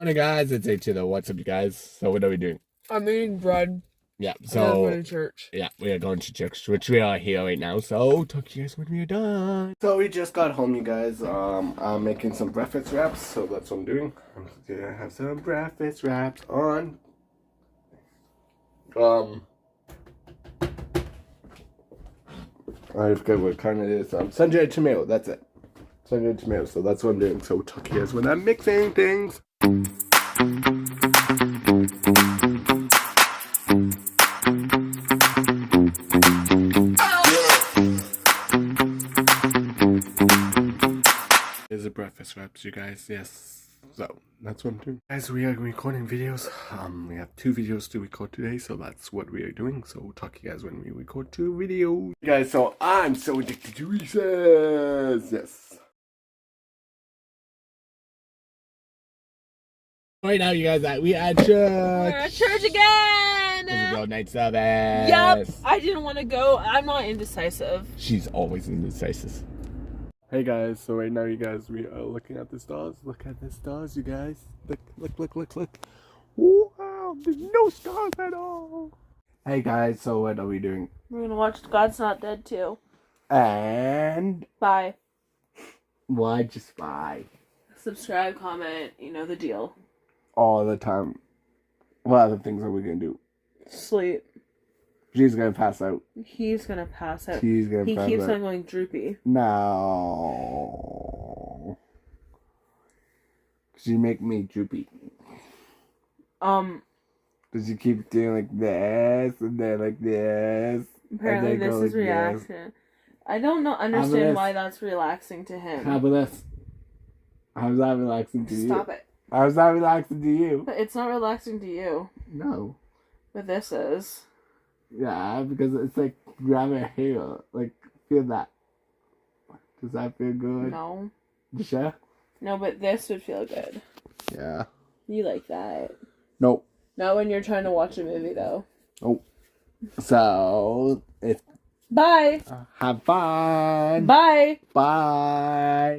Morning guys, it's H to the what's up you guys? So what are we doing? I'm eating bread. Yeah, And I'm so going to church. yeah, we are going to church, which we are here right now. So talk to you guys when we are done. So we just got home, you guys. I'm making some breakfast wraps, so that's what I'm doing. I'm gonna have some breakfast wraps on. I forget what kind it is. Sun-dried tomato. That's it. Sun-dried tomato. So that's what I'm doing. So talk to you guys when I'm mixing things. Here's the breakfast wraps, you guys. Yes. So that's what I'm doing. Guys, we are recording videos. We have 2 videos to record today, so that's what we are doing. So we'll talk to you guys when we record 2 videos. Guys, so I'm so addicted to Reese's. Yes. Right now, you guys, we at church. We're at church again! Let's go, night service. Yep, I didn't want to go. I'm not indecisive. She's always indecisive. Hey guys, so right now you guys, we are looking at the stars. Look at the stars, you guys. Look. Wow, there's no stars at all. Hey guys, so what are we doing? We're gonna watch God's Not Dead too. And Bye. why just bye? Subscribe, comment, you know the deal. All the time. What other things are we gonna do? Sleep. She's gonna pass out. He's gonna pass out. She's gonna he pass keeps out. on going droopy. No. She make me droopy. Does she keep doing like this and then like this? Apparently this is like reaction. I don't understand why that's relaxing to him. How about this? How's that relaxing to you? Stop it. How's that relaxing to you? But it's not relaxing to you. No. But this is. Yeah, because it's like grab her hair. Like, feel that. Does that feel good? No. Sure? No, but this would feel good. Yeah. You like that. Nope. Not when you're trying to watch a movie, though. Nope. So, it's... Bye. Have fun. Bye. Bye.